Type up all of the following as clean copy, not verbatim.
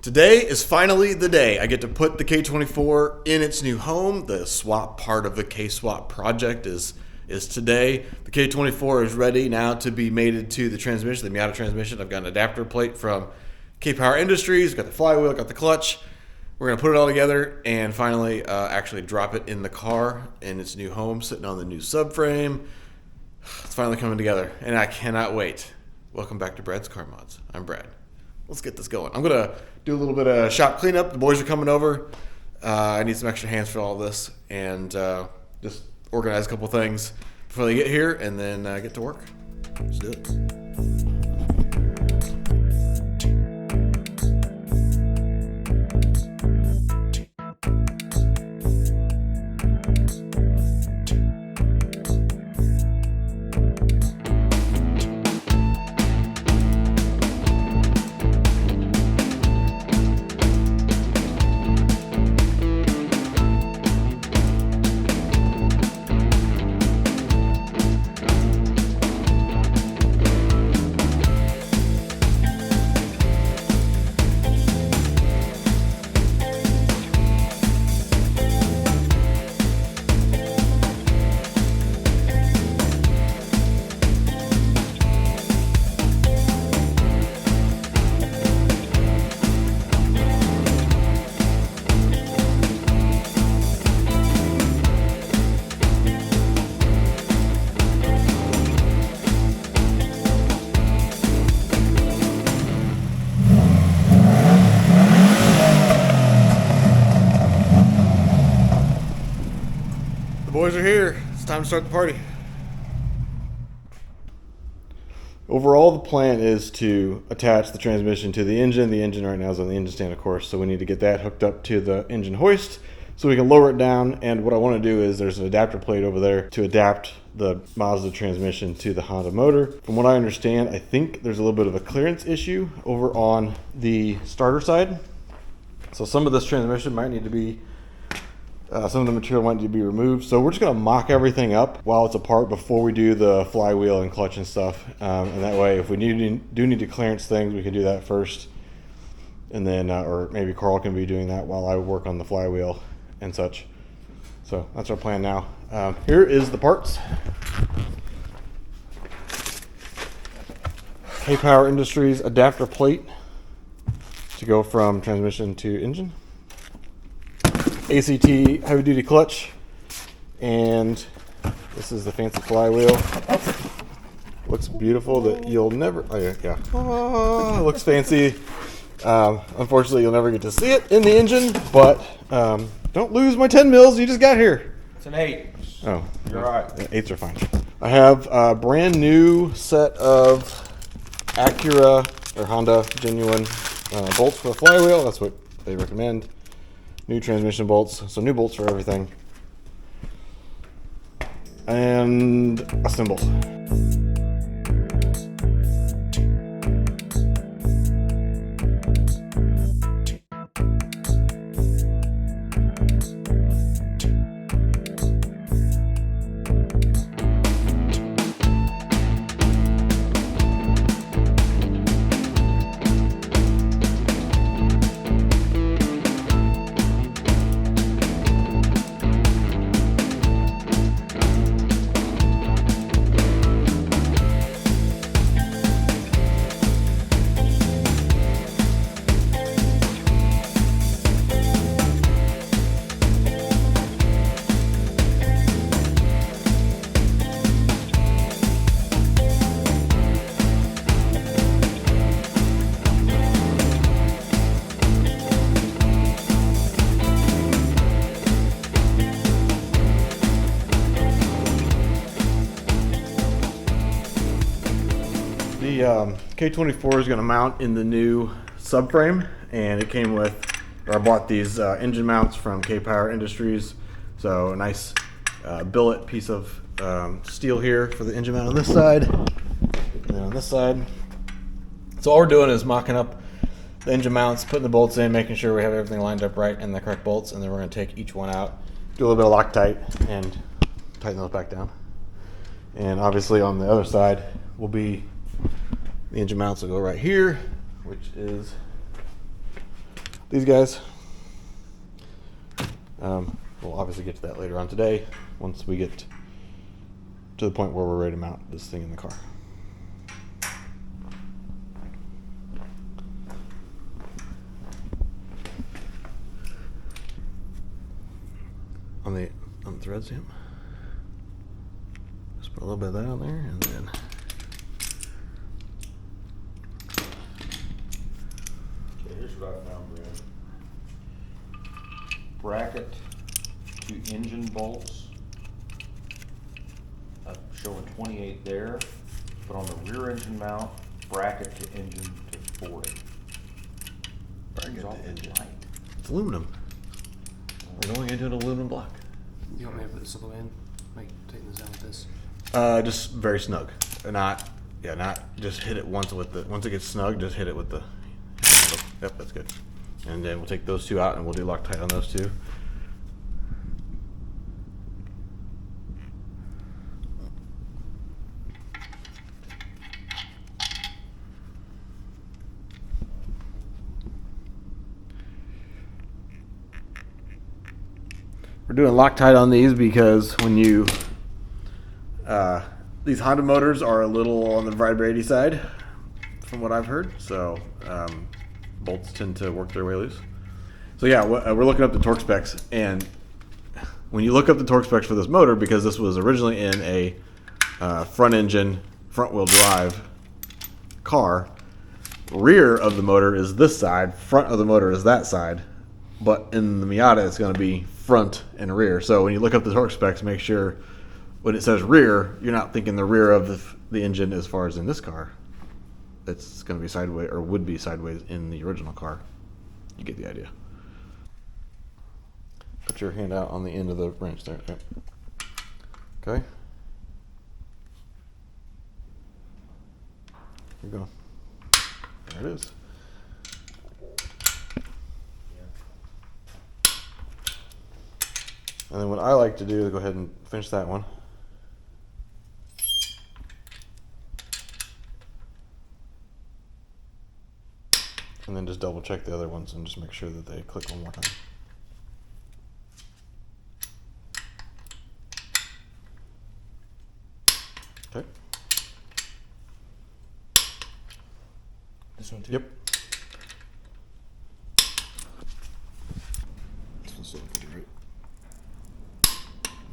Today is finally the day I get to put the K24 in its new home. The swap part of the KSWAP project is today. The K24 is ready now to be mated to the transmission, the Miata transmission. I've got an adapter plate from KPower Industries, got the flywheel, got the clutch. We're going to put it all together and finally actually drop it in the car in its new home, sitting on the new subframe. It's finally coming together, and I cannot wait. Welcome back to Brad's Car Mods. I'm Brad. Let's get this going. I'm going to do a little bit of shop cleanup. The boys are coming over. I need some extra hands for all this, and just organize a couple things before they get here, and then get to work. Let's do it. Boys are here. It's time to start the party. Overall, the plan is to attach the transmission to the engine. The engine right now is on the engine stand, of course, so we need to get that hooked up to the engine hoist so we can lower it down. And what I want to do is there's an adapter plate over there to adapt the Mazda transmission to the Honda motor. From what I understand, I think there's a little bit of a clearance issue over on the starter side. So some of this transmission might need to be some of the material might need to be removed. So we're just going to mock everything up while it's apart before we do the flywheel and clutch and stuff. And that way, if we do need to clearance things, we can do that first. And then, or maybe Carl can be doing that while I work on the flywheel and such. So that's our plan now. Here is the parts. KPower Industries adapter plate to go from transmission to engine. ACT heavy duty clutch, and this is the fancy flywheel. Looks beautiful. That you'll never. Oh yeah. Oh, looks fancy. Unfortunately, you'll never get to see it in the engine. But don't lose my 10 mils you just got here. It's an 8. Oh, you're right. 8s are fine. I have a brand new set of Acura or Honda genuine bolts for the flywheel. That's what they recommend. New transmission bolts, so new bolts for everything. And a cymbal. The K24 is going to mount in the new subframe, and it came with, or I bought these engine mounts from KPower Industries. So a nice billet piece of steel here for the engine mount on this side, and then on this side. So all we're doing is mocking up the engine mounts, putting the bolts in, making sure we have everything lined up right and the correct bolts, and then we're going to take each one out, do a little bit of Loctite, and tighten those back down. And obviously on the other side will be the engine mounts will go right here, which is these guys. We'll obviously get to that later on today once we get to the point where we're ready to mount this thing in the car. On the thread stamp, just put a little bit of that on there, and then okay, here's what I found, Brad. Bracket to engine bolts. I'm showing 28 there, but on the rear engine mount, bracket to engine to 40. bracket to engine. Light. It's aluminum. We're going into an aluminum block. You want me to put this all the way in? Like taking this out with this? Just very snug. Not just hit it once with the. Once it gets snug, just hit it with the handle. Yep, that's good. And then we'll take those two out and we'll do Loctite on those two. We're doing Loctite on these because when you, these Honda motors are a little on the vibrating side, from what I've heard. So bolts tend to work their way loose. So yeah, we're looking up the torque specs, and when you look up the torque specs for this motor, because this was originally in a front engine, front wheel drive car, rear of the motor is this side, front of the motor is that side. But in the Miata, it's going to be front and rear. So when you look up the torque specs, make sure when it says rear, you're not thinking the rear of the engine as far as in this car. It's going to be sideways, or would be sideways in the original car. You get the idea. Put your hand out on the end of the wrench there. Yep. Okay. Keep going. There it is. And then what I like to do is go ahead and finish that one. And then just double check the other ones and just make sure that they click one more time. Okay. This one too? Yep. This one's still looking great.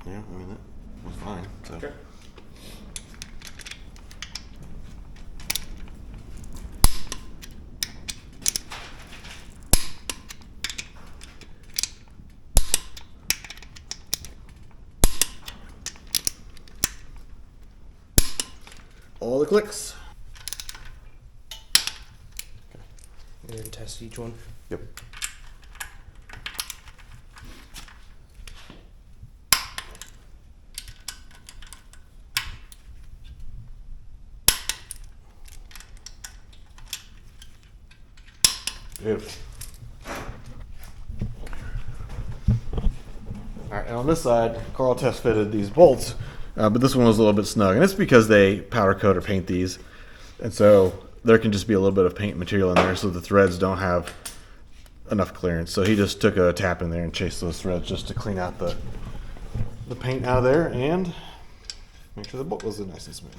Yeah, I mean, that was fine. So. Okay. All the clicks. And then test each one. Yep. Beautiful. All right, and on this side, Carl test fitted these bolts, but this one was a little bit snug, and it's because they powder coat or paint these, and so there can just be a little bit of paint material in there, so the threads don't have enough clearance. So he just took a tap in there and chased those threads just to clean out the paint out of there and make sure the bolt was nice and smooth.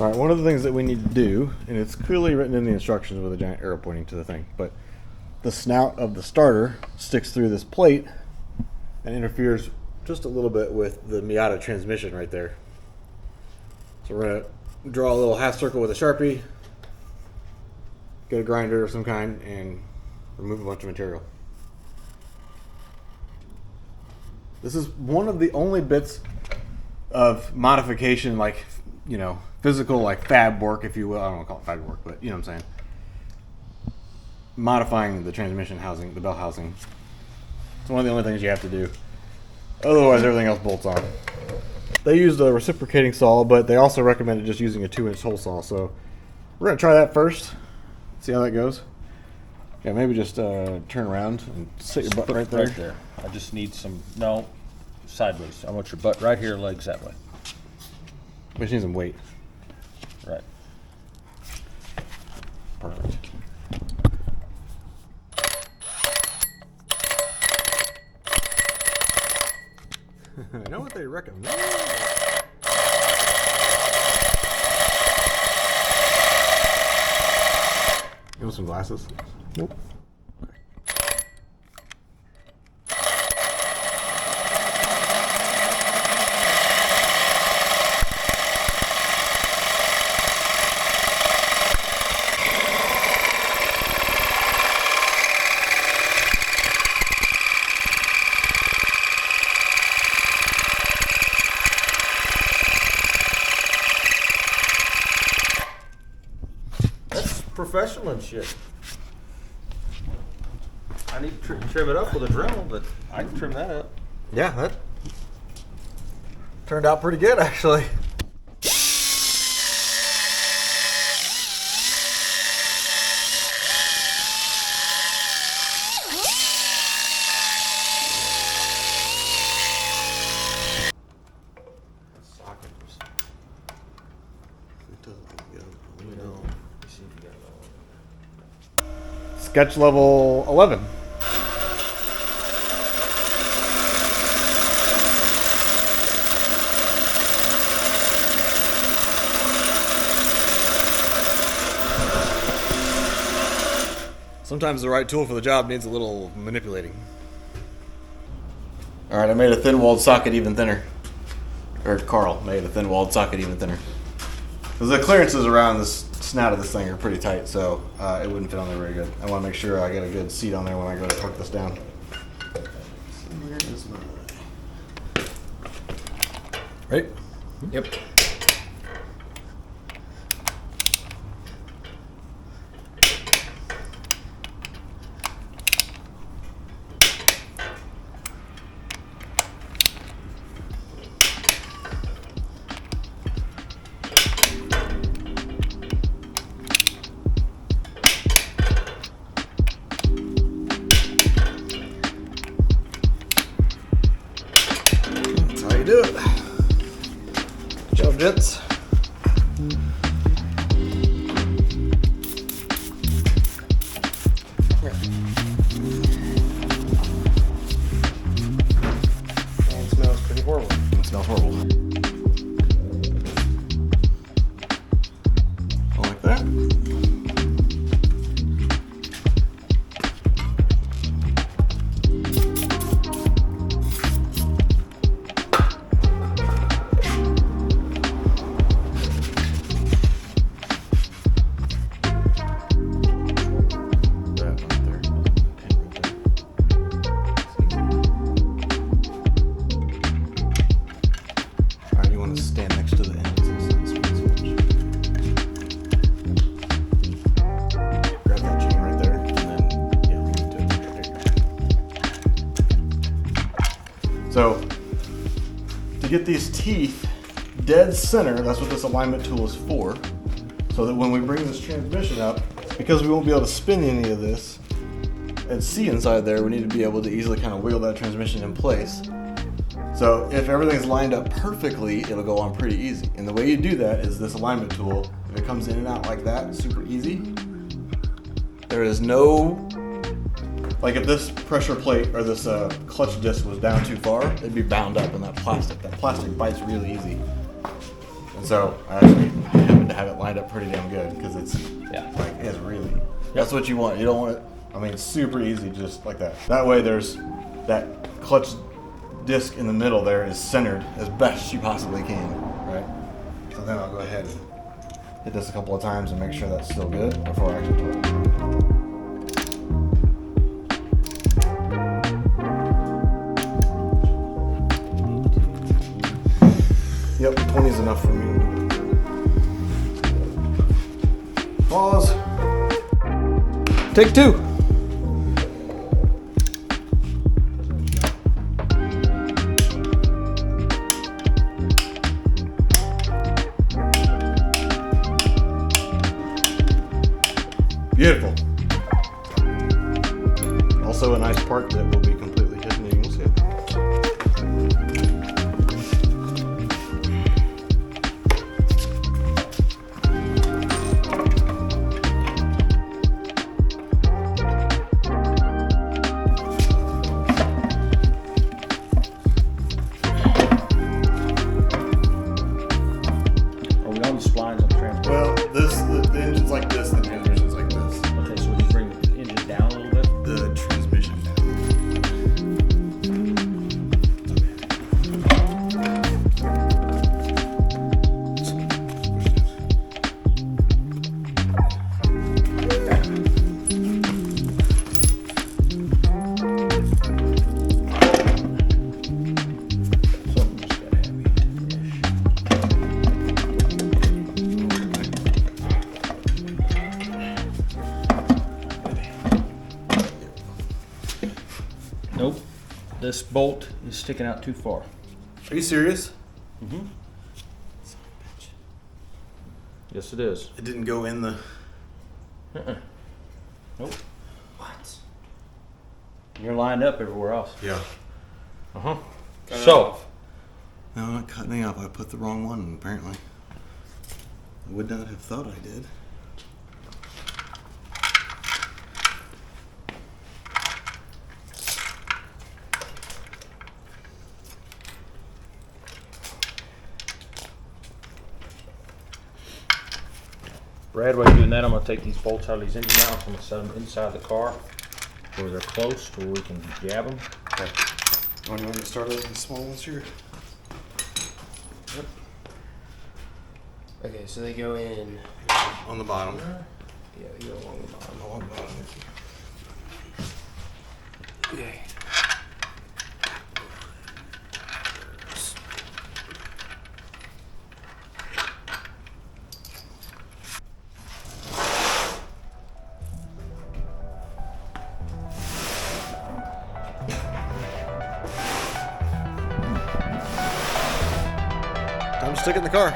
All right, one of the things that we need to do, and it's clearly written in the instructions with a giant arrow pointing to the thing, but the snout of the starter sticks through this plate and interferes just a little bit with the Miata transmission right there. So we're going to draw a little half circle with a Sharpie, get a grinder of some kind, and remove a bunch of material. This is one of the only bits of modification, like, you know, physical, like fab work, if you will. I don't want to call it fab work, but you know what I'm saying. Modifying the transmission housing, the bell housing. It's one of the only things you have to do. Otherwise, everything else bolts on. They used a reciprocating saw, but they also recommended just using a 2-inch hole saw. So we're going to try that first. See how that goes. Yeah, maybe just turn around and sit your butt right there. Right there. I just need some, no, sideways. I want your butt right here, legs that way. We just need some weight. Right. Perfect. I know what they recommend. You want some glasses? Nope. Professional and shit. I need to trim it up with a Dremel, but I can trim that up. Yeah, that turned out pretty good, actually. Sketch level 11. Sometimes the right tool for the job needs a little manipulating. All right, I made a thin-walled socket even thinner. Or Carl made a thin-walled socket even thinner. Because the clearances around this snout of this thing are pretty tight, so it wouldn't fit on there very good. I want to make sure I get a good seat on there when I go to torque this down. Where is my... Right? Yep. Do it. Good job, gents. Yeah. And it smells pretty horrible. It smells horrible. Like that. So to get these teeth dead center, that's what this alignment tool is for, so that when we bring this transmission up, because we won't be able to spin any of this and see inside there, we need to be able to easily kind of wheel that transmission in place. So if everything's lined up perfectly, it'll go on pretty easy. And the way you do that is this alignment tool. If it comes in and out like that, super easy. There is no, like if this pressure plate or this clutch disc was down too far, it'd be bound up in that plastic. That plastic bites really easy. And so I actually happen to have it lined up pretty damn good because it's like it's really that's what you want. You don't want it. I mean, it's super easy just like that. That way, there's that clutch disc in the middle there is centered as best you possibly can, right? So then I'll go ahead and hit this a couple of times and make sure that's still good before I actually do it. Yep, 20 is enough for me. Pause. Take 2. Beautiful. Also a nice part that will be completely hidden and you won't see it. Are we on the splines on the transmission? Well, the engine's like this, the transmission's like this. Okay, so we can bring the engine down a little bit. The transmission. Something just got heavy. Nope, this bolt is sticking out too far. Are you serious? Mm-hmm. Yes, it is. It didn't go in the... Nope. What? You're lined up everywhere else. Yeah. Uh-huh. Cut it So, off. No, I'm not cutting it off. I put the wrong one, apparently. I would not have thought I did. Brad, while you're doing that, I'm gonna take these bolts out of these engine mounts. I'm gonna set them inside the car where they're close to where we can jab them. Okay. You want me to start with the small ones here? Yep. Okay, so they go in. On the bottom. Yeah, they go along the bottom. On the bottom. Okay. Time to stick it in the car.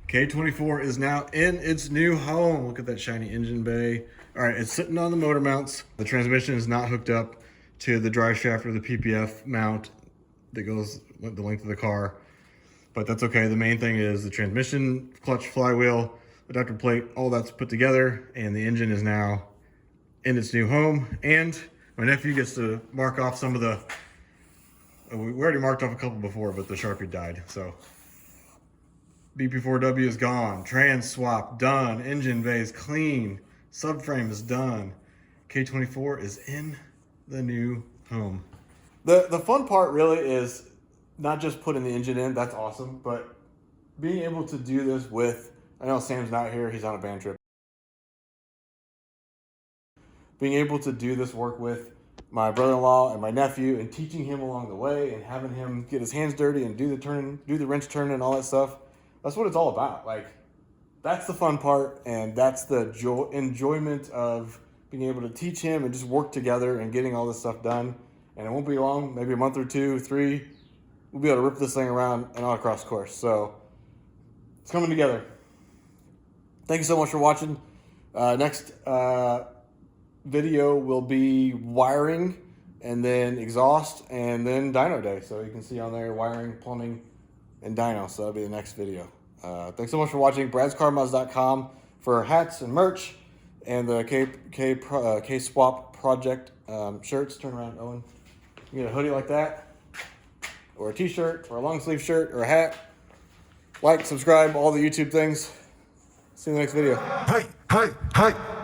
K24 is now in its new home. Look at that shiny engine bay. All right, it's sitting on the motor mounts. The transmission is not hooked up to the drive shaft or the PPF mount that goes the length of the car, but that's okay. The main thing is the transmission, clutch, flywheel, adapter plate, all that's put together, and the engine is now in its new home. And my nephew gets to mark off some of the, we already marked off a couple before, but the Sharpie died, so. BP4W is gone, trans swap done, engine bay is clean, subframe is done. K24 is in the new home. The fun part really is not just putting the engine in, that's awesome, but being able to do this with, I know Sam's not here, he's on a band trip. Being able to do this work with my brother-in-law and my nephew and teaching him along the way and having him get his hands dirty and do the turn, do the wrench turn and all that stuff, that's what it's all about. Like, that's the fun part, and that's the enjoyment of being able to teach him and just work together and getting all this stuff done. And it won't be long, maybe a month or 2, 3, we'll be able to rip this thing around and all across the course. So it's coming together. Thank you so much for watching. Next video will be wiring, and then exhaust, and then dyno day. So you can see on there wiring, plumbing, and dyno. So that'll be the next video. Thanks so much for watching. Brad'sCarMods.com for hats and merch, and the KSWAP project shirts. Turn around, Owen. You get a hoodie like that, or a t-shirt, or a long sleeve shirt, or a hat. Like, subscribe, all the YouTube things. See you in the next video. Hey, hey, hey.